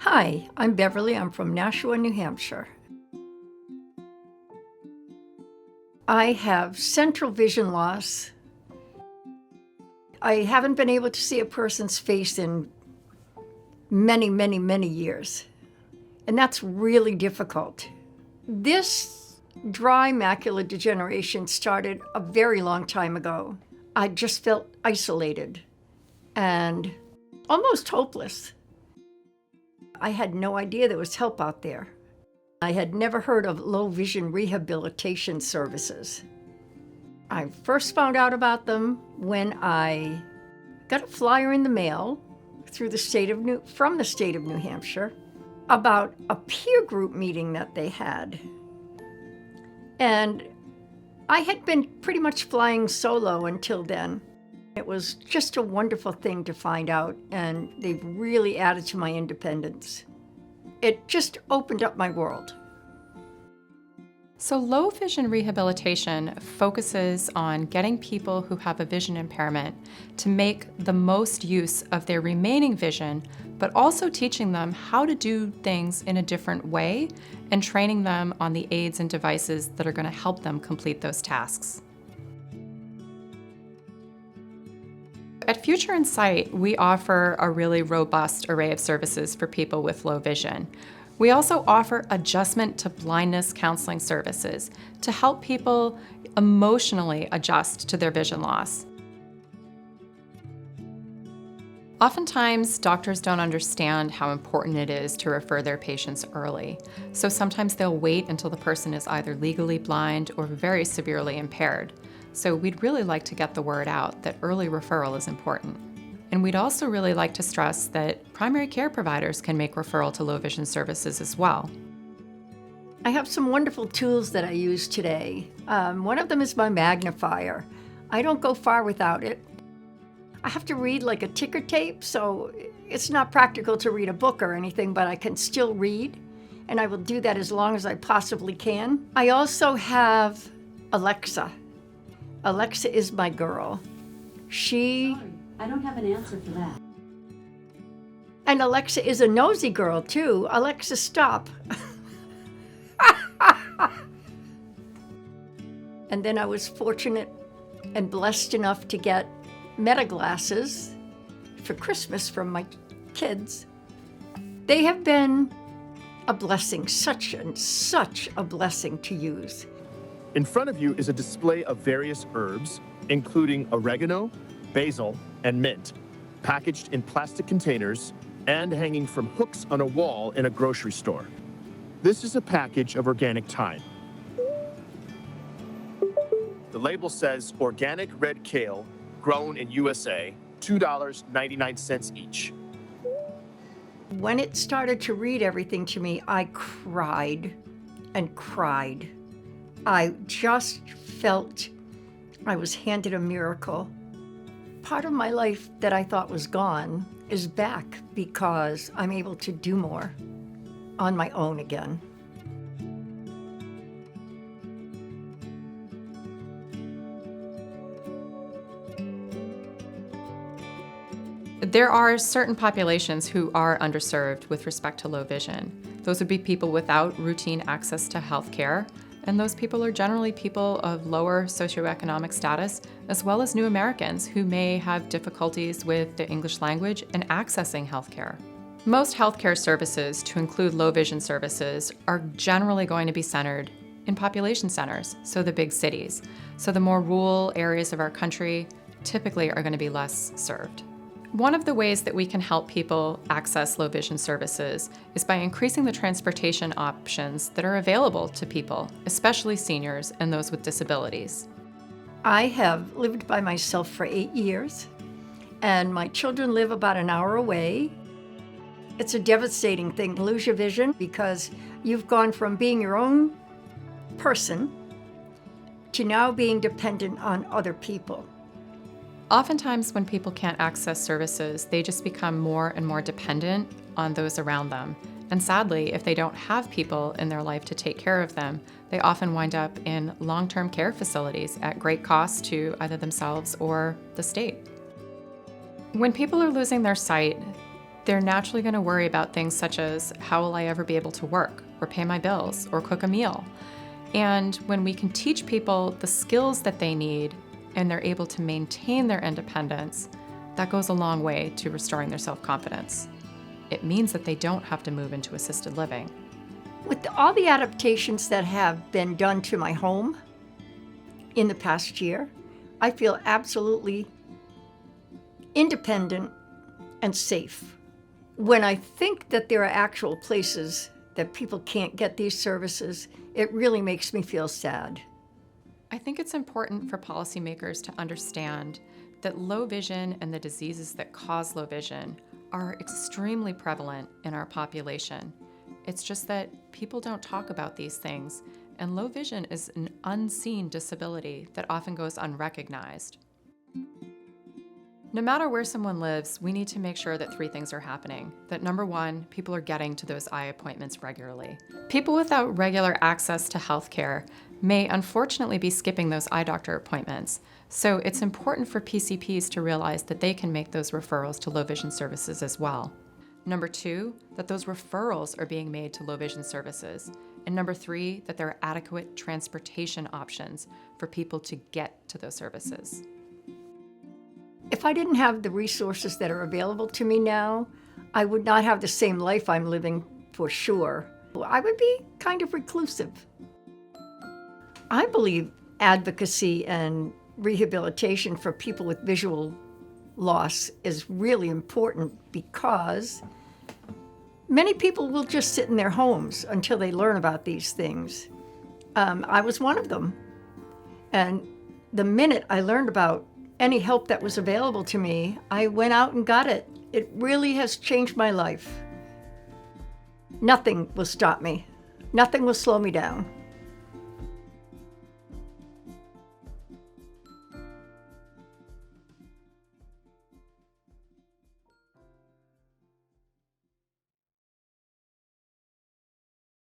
Hi, I'm Beverly. I'm from Nashua, New Hampshire. I have central vision loss. I haven't been able to see a person's face in many years, and that's really difficult. This dry macular degeneration started a very long time ago. I just felt isolated and almost hopeless. I had no idea there was help out there. I had never heard of low vision rehabilitation services. I first found out about them when I got a flyer in the mail from the state of New Hampshire about a peer group meeting that they had. And I had been pretty much flying solo until then. It was just a wonderful thing to find out, and they've really added to my independence. It just opened up my world. So low vision rehabilitation focuses on getting people who have a vision impairment to make the most use of their remaining vision, but also teaching them how to do things in a different way and training them on the aids and devices that are going to help them complete those tasks. At Future in Sight, we offer a really robust array of services for people with low vision. We also offer adjustment to blindness counseling services to help people emotionally adjust to their vision loss. Oftentimes, doctors don't understand how important it is to refer their patients early. So sometimes they'll wait until the person is either legally blind or very severely impaired. So we'd really like to get the word out that early referral is important. And we'd also really like to stress that primary care providers can make referral to low vision services as well. I have some wonderful tools that I use today. One of them is my magnifier. I don't go far without it. I have to read like a ticker tape, so it's not practical to read a book or anything, but I can still read, and I will do that as long as I possibly can. I also have Alexa. Alexa is my girl. I don't have an answer for that. And Alexa is a nosy girl, too. Alexa, stop. And then I was fortunate and blessed enough to get Meta glasses for Christmas from my kids. They have been a blessing, such a blessing to use. In front of you is a display of various herbs, including oregano, basil, and mint, packaged in plastic containers and hanging from hooks on a wall in a grocery store. This is a package of organic thyme. The label says organic red kale, grown in USA, $2.99 each. When it started to read everything to me, I cried and cried. I just felt I was handed a miracle. Part of my life that I thought was gone is back because I'm able to do more on my own again. There are certain populations who are underserved with respect to low vision. Those would be people without routine access to health care, and those people are generally people of lower socioeconomic status, as well as new Americans who may have difficulties with the English language and accessing healthcare. Most healthcare services, to include low vision services, are generally going to be centered in population centers, so the big cities. So the more rural areas of our country typically are going to be less served. One of the ways that we can help people access low vision services is by increasing the transportation options that are available to people, especially seniors and those with disabilities. I have lived by myself for 8 years, and my children live about an hour away. It's a devastating thing to lose your vision because you've gone from being your own person to now being dependent on other people. Oftentimes when people can't access services, they just become more and more dependent on those around them. And sadly, if they don't have people in their life to take care of them, they often wind up in long-term care facilities at great cost to either themselves or the state. When people are losing their sight, they're naturally going to worry about things such as, how will I ever be able to work or pay my bills or cook a meal? And when we can teach people the skills that they need and they're able to maintain their independence, that goes a long way to restoring their self-confidence. It means that they don't have to move into assisted living. With all the adaptations that have been done to my home in the past year, I feel absolutely independent and safe. When I think that there are actual places that people can't get these services, it really makes me feel sad. I think it's important for policymakers to understand that low vision and the diseases that cause low vision are extremely prevalent in our population. It's just that people don't talk about these things, and low vision is an unseen disability that often goes unrecognized. No matter where someone lives, we need to make sure that 3 things are happening. That number 1, people are getting to those eye appointments regularly. People without regular access to healthcare may unfortunately be skipping those eye doctor appointments. So it's important for PCPs to realize that they can make those referrals to low vision services as well. Number 2, that those referrals are being made to low vision services. And number 3, that there are adequate transportation options for people to get to those services. If I didn't have the resources that are available to me now, I would not have the same life I'm living for sure. I would be kind of reclusive. I believe advocacy and rehabilitation for people with visual loss is really important because many people will just sit in their homes until they learn about these things. I was one of them. And the minute I learned about any help that was available to me, I went out and got it. It really has changed my life. Nothing will stop me. Nothing will slow me down.